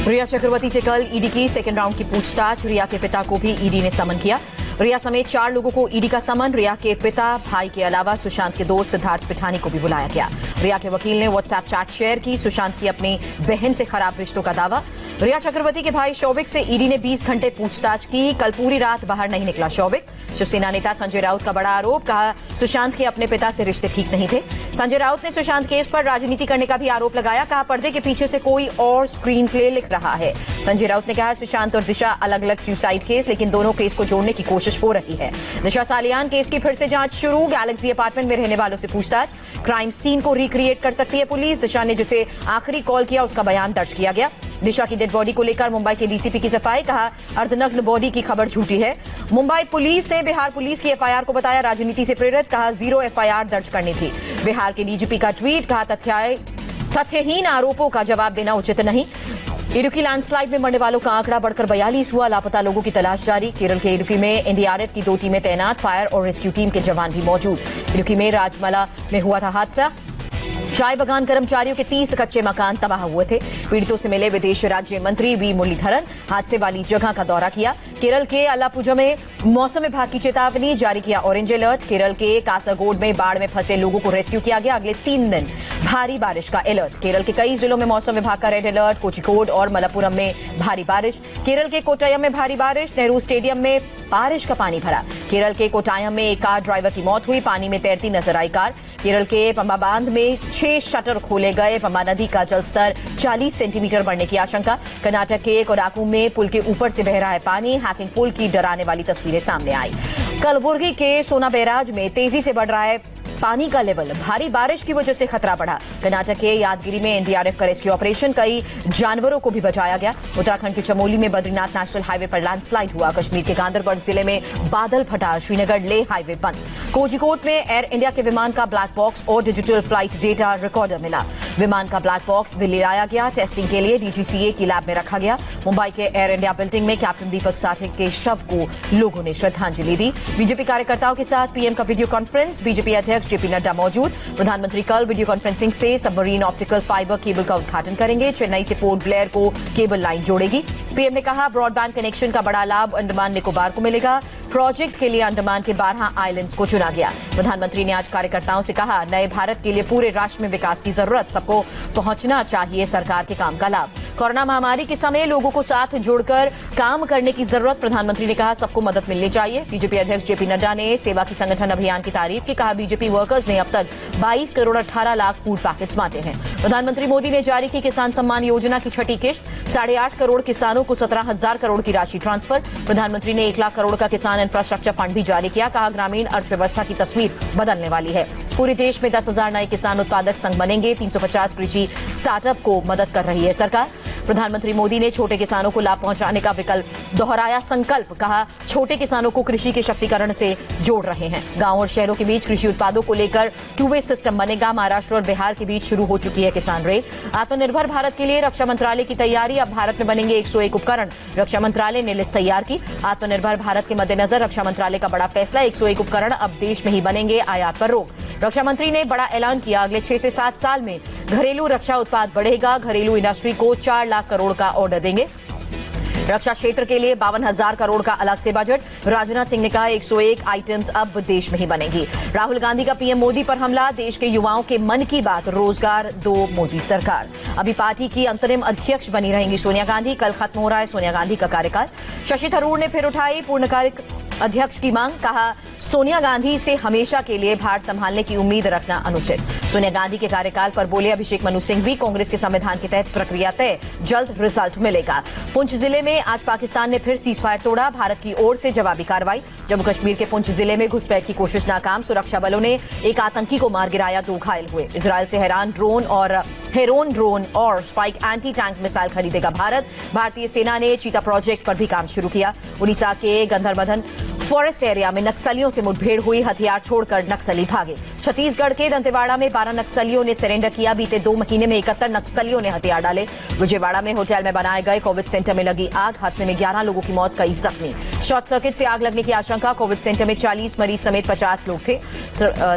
रिया चक्रवर्ती से कल ईडी की सेकेंड राउंड की पूछताछ। रिया के पिता को भी ईडी ने समन किया। रिया समेत 4 लोगों को ईडी का समन। रिया के पिता, भाई के अलावा सुशांत के दोस्त सिद्धार्थ पिठानी को भी बुलाया गया। रिया के वकील ने व्हाट्सएप चैट शेयर की। सुशांत की अपनी बहन से खराब रिश्तों का दावा। रिया चक्रवर्ती के भाई शौविक से ईडी ने 20 घंटे पूछताछ की। कल पूरी रात बाहर नहीं निकला शौविक। शिवसेना नेता संजय राउत का बड़ा आरोप, कहा सुशांत के अपने पिता से रिश्ते ठीक नहीं थे। संजय राउत ने सुशांत केस पर राजनीति करने का भी आरोप लगाया। कहा पर्दे के पीछे से कोई और स्क्रीन प्ले लिख रहा है। संजय राउत ने कहा सुशांत और दिशा अलग अलग सुसाइड केस, लेकिन दोनों केस को जोड़ने की कोशिश हो रही है। दिशा सालियान केस की फिर से जांच शुरू। गैलेक्सी अपार्टमेंट में रहने वालों से पूछताछ। क्राइम सीन को रिक्रिएट कर सकती है पुलिस। दिशा ने जिसे आखिरी कॉल किया उसका बयान दर्ज किया गया। दिशा की डेड बॉडी को लेकर मुंबई के डीसीपी की सफाई। कहा अर्धनग्न बॉडी की खबर झूठी है। मुंबई पुलिस ने बिहार पुलिस की एफआईआर को बताया राजनीति से प्रेरित। कहा 0 एफआईआर दर्ज करनी थी। बिहार के डीजीपी का ट्वीट। कहा तथ्यहीन आरोपों का जवाब देना उचित नहीं। इडुक्की लैंडस्लाइड में मरने वालों का आंकड़ा बढ़कर 42 हुआ। लापता लोगों की तलाश जारी। केरल के इडुक्की में एनडीआरएफ की 2 टीमें तैनात। फायर और रेस्क्यू टीम के जवान भी मौजूद। इडुक्की में राजमला में हुआ था हादसा। चाय बगान कर्मचारियों के 30 कच्चे मकान तबाह हुए थे। पीड़ितों से मिले विदेश राज्य मंत्री वी मुरलीधरन। हादसे वाली जगह का दौरा किया। केरल के अलापुझा में मौसम विभाग की चेतावनी जारी किया ऑरेंज अलर्ट। केरल के कासारगोड में बाढ़ में फंसे लोगों को रेस्क्यू किया गया। अगले 3 दिन भारी बारिश का अलर्ट। केरल के कई जिलों में मौसम विभाग का रेड अलर्ट। कोझिकोड और मलप्पुरम में भारी बारिश। केरल के कोट्टयम में भारी बारिश। नेहरू स्टेडियम में बारिश का पानी भरा। केरल के कोट्टयम में एक कार ड्राइवर की मौत हुई। पानी में तैरती नजर आई कार। केरल के पंबा बांध में 6 शटर खोले गए। पंबा नदी का जलस्तर 40 सेंटीमीटर बढ़ने की आशंका। कर्नाटक के कोडागु में पुल के ऊपर से बह रहा है पानी। हैकिंग पुल की डराने वाली तस्वीरें सामने आई। कलबुर्गी के सोना बैराज में तेजी से बढ़ रहा है पानी का लेवल। भारी बारिश की वजह से खतरा बढ़ा। कर्नाटक के यादगिरी में एनडीआरएफ का रेस्क्यू ऑपरेशन। कई जानवरों को भी बचाया गया। उत्तराखंड के चमोली में बद्रीनाथ नेशनल हाईवे पर लैंडस्लाइड हुआ। कश्मीर के गांदरबल जिले में बादल फटा। श्रीनगर लेह हाईवे बंद। कोझिकोड में एयर इंडिया के विमान का ब्लैक बॉक्स और डिजिटल फ्लाइट डेटा रिकॉर्डर मिला। विमान का ब्लैक बॉक्स दिल्ली लाया गया। टेस्टिंग के लिए डीजीसीए की लैब में रखा गया। मुंबई के एयर इंडिया बिल्डिंग में कैप्टन दीपक साठे के शव को लोगों ने श्रद्धांजलि दी। बीजेपी कार्यकर्ताओं के साथ पीएम का वीडियो कॉन्फ्रेंस। बीजेपी अध्यक्ष जेपी नड्डा मौजूद। प्रधानमंत्री कल वीडियो कॉन्फ्रेंसिंग से सबमरीन ऑप्टिकल फाइबर केबल का उद्घाटन करेंगे। चेन्नई से पोर्ट ब्लेयर को केबल लाइन जोड़ेगी। पीएम ने कहा ब्रॉडबैंड कनेक्शन का बड़ा लाभ अंडमान निकोबार को मिलेगा। प्रोजेक्ट के लिए अंडमान के 12 आइलैंड्स को चुना गया। प्रधानमंत्री ने आज कार्यकर्ताओं से कहा नए भारत के लिए पूरे राष्ट्र में विकास की जरूरत। सबको पहुंचना चाहिए सरकार के काम का लाभ। कोरोना महामारी के समय लोगों को साथ जोड़कर काम करने की जरूरत। प्रधानमंत्री ने कहा सबको मदद मिलनी चाहिए। बीजेपी अध्यक्ष जेपी नड्डा ने सेवा की संगठन अभियान की तारीफ की। कहा बीजेपी वर्कर्स ने अब तक 22 करोड़ 18 लाख फूड पैकेट्स बांटे हैं। प्रधानमंत्री मोदी ने जारी की किसान सम्मान योजना की 6ठी किश्त। 8.5 करोड़ किसानों को 17,000 करोड़ की राशि ट्रांसफर। प्रधानमंत्री ने 1 लाख करोड़ का किसान इंफ्रास्ट्रक्चर फंड भी जारी किया। कहा ग्रामीण अर्थव्यवस्था की तस्वीर बदलने वाली है। पूरे देश में 10,000 नए किसान उत्पादक संघ बनेंगे। 350 कृषि स्टार्टअप को मदद कर रही है सरकार। प्रधानमंत्री मोदी ने छोटे किसानों को लाभ पहुंचाने का विकल्प दोहराया संकल्प। कहा छोटे किसानों को कृषि के शक्तिकरण से जोड़ रहे हैं। गांव और शहरों के बीच कृषि उत्पादों को लेकर 2-वे सिस्टम बनेगा। महाराष्ट्र और बिहार के बीच शुरू हो चुकी है किसान रेल। आत्मनिर्भर भारत के लिए रक्षा मंत्रालय की तैयारी। अब भारत में बनेंगे 101 उपकरण। रक्षा मंत्रालय ने लिस्ट तैयार की। आत्मनिर्भर भारत के मद्देनजर रक्षा मंत्रालय का बड़ा फैसला। 101 उपकरण अब देश में ही बनेंगे। आयात पर रोक। रक्षा मंत्री ने बड़ा ऐलान किया अगले 6 से 7 साल में घरेलू रक्षा उत्पाद बढ़ेगा। घरेलू इंडस्ट्री को 4 लाख करोड़ का ऑर्डर देंगे। रक्षा क्षेत्र के लिए 52,000 करोड़ का अलग से बजट। राजनाथ सिंह ने कहा 101 आइटम्स अब देश में ही बनेंगी। राहुल गांधी का पीएम मोदी पर हमला। देश के युवाओं के मन की बात रोजगार दो मोदी सरकार। अभी पार्टी की अंतरिम अध्यक्ष बनी रहेंगी सोनिया गांधी। कल खत्म हो रहा है सोनिया गांधी का कार्यकाल। शशि थरूर ने फिर उठाई पूर्णकालिक अध्यक्ष की मांग। कहा सोनिया गांधी से हमेशा के लिए भार संभालने की उम्मीद रखना अनुचित। सोनिया गांधी के कार्यकाल पर बोले अभिषेक मनु सिंघवी। कांग्रेस के संविधान के तहत प्रक्रिया तय। जल्द रिजल्ट मिलेगा। पुंछ जिले में आज पाकिस्तान ने फिर सीजफायर तोड़ा। भारत की ओर से जवाबी कार्रवाई। जम्मू कश्मीर के पुंछ जिले में घुसपैठ की कोशिश नाकाम। सुरक्षा बलों ने एक आतंकी को मार गिराया। 2 घायल हुए। इजरायल से हेरोन ड्रोन और स्पाइक एंटी टैंक मिसाइल खरीदेगा भारत। भारतीय सेना ने चीता प्रोजेक्ट पर भी काम शुरू किया। उड़ीसा के गंधरबधन फॉरेस्ट एरिया में नक्सलियों से मुठभेड़ हुई, हथियार छोड़कर नक्सली भागे। छत्तीसगढ़ के दंतेवाड़ा में 12 नक्सलियों ने सरेंडर किया। बीते 2 महीने में 71 नक्सलियों ने हथियार डाले। विजयवाड़ा में होटल में बनाए गए कोविड सेंटर में लगी आग, हादसे में 11 लोगों की मौत, कई जख्मी। शॉर्ट सर्किट से आग लगने की आशंका। कोविड सेंटर में 40 मरीज समेत 50 लोग थे।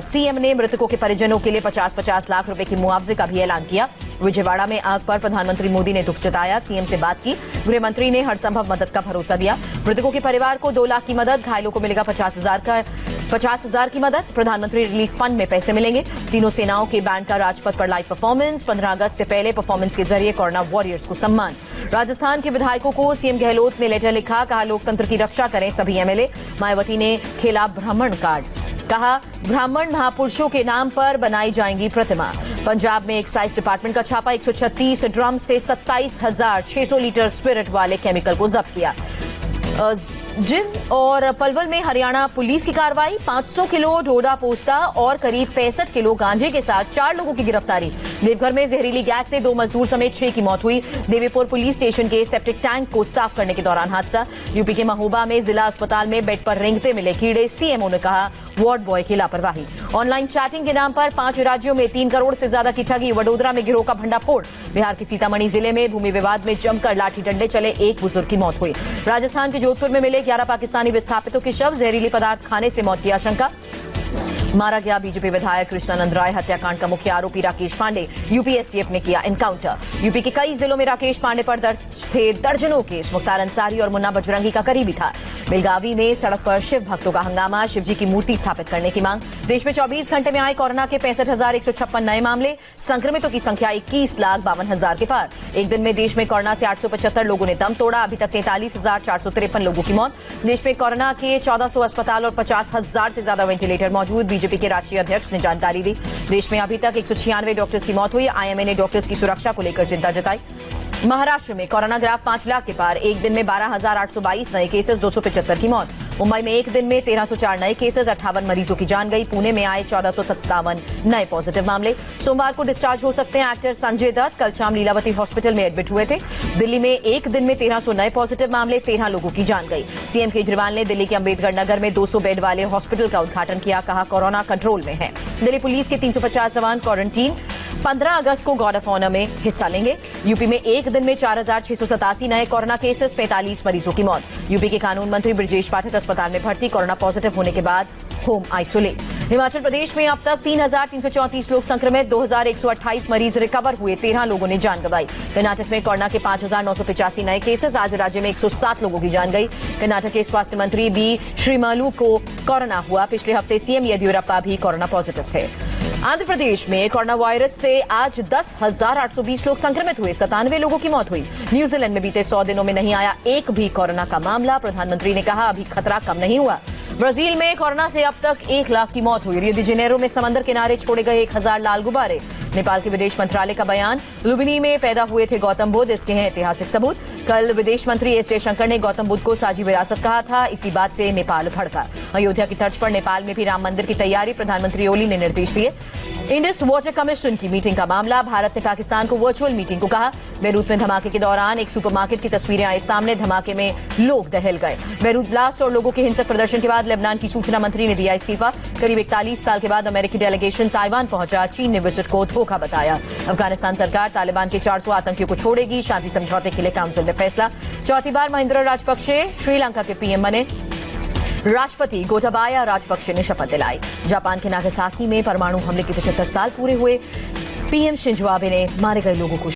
सीएम ने मृतकों के परिजनों के लिए 50-50 लाख रुपए की मुआवजे का भी ऐलान किया। विजयवाड़ा में आग पर प्रधानमंत्री मोदी ने दुख जताया, सीएम से बात की। गृह मंत्री ने हर संभव मदद का भरोसा दिया। मृतकों के परिवार को 2 लाख की मदद, घायलों को मिलेगा 50,000 की मदद। प्रधानमंत्री रिलीफ फंड में पैसे मिलेंगे। तीनों सेनाओं के बैंड का राजपथ पर लाइव परफॉर्मेंस। 15 अगस्त से पहले परफॉर्मेंस के जरिए कोरोना वॉरियर्स को सम्मान। राजस्थान के विधायकों को सीएम गहलोत ने लेटर लिखा, कहा लोकतंत्र की रक्षा करें सभी एमएलए। मायावती ने खेला ब्राह्मण कार्ड, कहा ब्राह्मण महापुरुषों के नाम पर बनाई जाएंगी प्रतिमा। पंजाब में एक्साइज डिपार्टमेंट का छापा, 136 ड्रम से 27,600 लीटर स्पिरिट वाले केमिकल को जब्त किया। जिंद और पलवल में हरियाणा पुलिस की कार्रवाई, 500 किलो डोडा पोस्ता और करीब 65 किलो गांजे के साथ 4 लोगों की गिरफ्तारी। देवघर में जहरीली गैस से 2 मजदूर समेत 6 की मौत हुई। देवीपुर पुलिस स्टेशन के सेप्टिक टैंक को साफ करने के दौरान हादसा। यूपी के महोबा में जिला अस्पताल में बेड पर रेंगते मिले कीड़े, सीएमओ ने कहा वार्ड बॉय की लापरवाही। ऑनलाइन चैटिंग के नाम पर 5 राज्यों में 3 करोड़ से ज्यादा की ठगी। वडोदरा में गिरोह का भंडाफोड़। बिहार के सीतामढ़ी जिले में भूमि विवाद में जमकर लाठी डंडे चले, 1 बुजुर्ग की मौत हुई। राजस्थान के जोधपुर में मिले 11 पाकिस्तानी विस्थापितों के शव, जहरीली पदार्थ खाने से मौत की आशंका। मारा गया बीजेपी विधायक कृष्णानंद राय। हत्याकांड का मुख्य आरोपी राकेश पांडे, यूपी एसटीएफ ने किया एनकाउंटर। यूपी के कई जिलों में राकेश पांडे पर दर्ज थे दर्जनों केस। मुख्तार अंसारी और मुन्ना बजरंगी का करीबी था। बेलगावी में सड़क पर शिव भक्तों का हंगामा, शिवजी की मूर्ति स्थापित करने की मांग। देश में 24 घंटे में आए कोरोना के 65,156 नए मामले। संक्रमितों की संख्या 21,52,000 के पार। एक दिन में देश में कोरोना से 875 लोगों ने दम तोड़ा। अभी तक 43,453 लोगों की मौत। देश में कोरोना के 1400 अस्पताल और 50,000 से ज्यादा वेंटिलेटर मौजूद। बीजेपी के राष्ट्रीय अध्यक्ष ने जानकारी दी। देश में अभी तक 196 डॉक्टर्स की मौत हुई। आईएमए ने डॉक्टर्स की सुरक्षा को लेकर चिंता जताई। महाराष्ट्र में कोरोना ग्राफ 5 लाख के पार। एक दिन में 12,822 नए केसेस, 275 की मौत। मुंबई में एक दिन में 1,304 नए केसेस, 58 मरीजों की जान गई। पुणे में आए 1,457 नए पॉजिटिव मामले। सोमवार को डिस्चार्ज हो सकते हैं एक्टर संजय दत्त। कल शाम लीलावती हॉस्पिटल में एडमिट हुए थे। दिल्ली में एक दिन में 1,300 नए पॉजिटिव मामले, 13 लोगों की जान गई। सीएम केजरीवाल ने दिल्ली के अंबेडकर नगर में 200 बेड वाले हॉस्पिटल का उद्घाटन किया, कहा कोरोना कंट्रोल में है। दिल्ली पुलिस के 350 जवान क्वारंटीन, 15 अगस्त को गार्ड ऑफ ऑनर में हिस्सा लेंगे। यूपी में एक दिन में 4,687 नए कोरोना केसेस, 45 मरीजों की मौत। यूपी के कानून मंत्री ब्रजेश पाठक अस्पताल में भर्ती, कोरोना पॉजिटिव होने के बाद होम आइसोलेट। हिमाचल प्रदेश में अब तक 3,334 लोग संक्रमित, 2,128 मरीज रिकवर हुए, 13 लोगों ने जान गंवाई। कर्नाटक में कोरोना के 5,985 नए केसेस, आज राज्य में 107 लोगों की जान गई। कर्नाटक के स्वास्थ्य मंत्री बी श्रीमालू को कोरोना हुआ। पिछले हफ्ते सीएम येदियुरप्पा भी कोरोना पॉजिटिव थे। आंध्र प्रदेश में कोरोना वायरस से आज 10,820 लोग संक्रमित हुए, 97 लोगों की मौत हुई। न्यूजीलैंड में बीते 100 दिनों में नहीं आया एक भी कोरोना का मामला। प्रधानमंत्री ने कहा अभी खतरा कम नहीं हुआ। ब्राजील में कोरोना से अब तक 1 लाख की मौत हुई। रियो डी जेनेरो में समंदर किनारे छोड़े गए 1,000 लाल गुब्बारे। नेपाल के विदेश मंत्रालय का बयान, लुम्बिनी में पैदा हुए थे गौतम बुद्ध, इसके हैं ऐतिहासिक सबूत। कल विदेश मंत्री एस जयशंकर ने गौतम बुद्ध को साझी विरासत कहा था, इसी बात से नेपाल भड़का। अयोध्या की तर्ज पर नेपाल में भी राम मंदिर की तैयारी, प्रधानमंत्री ओली ने निर्देश दिए। इंडस वाटर कमीशन की मीटिंग का मामला, भारत ने पाकिस्तान को वर्चुअल मीटिंग को कहा। बेरूत में धमाके के दौरान एक सुपरमार्केट की तस्वीरें आई सामने, धमाके में लोग दहल गए। बेरूत ब्लास्ट और लोगों के हिंसक प्रदर्शन के बाद लेबनान की सूचना मंत्री ने दिया इस्तीफा। करीब 41 साल के बाद अमेरिकी डेलीगेशन ताइवान पहुंचा, चीन ने विजिट को धोखा बताया। अफगानिस्तान सरकार तालिबान के 400 आतंकियों को छोड़ेगी, शांति समझौते के लिए काउंसिल में फैसला। चौथी बार महिंद्रा राजपक्षे श्रीलंका के पीएम बने। राष्ट्रपति गोटाबाया राजपक्षे ने शपथ दिलाई। जापान के नागासाकी में परमाणु हमले के 75 साल पूरे हुए। पीएम शिंजो आबे ने मारे गए लोगों को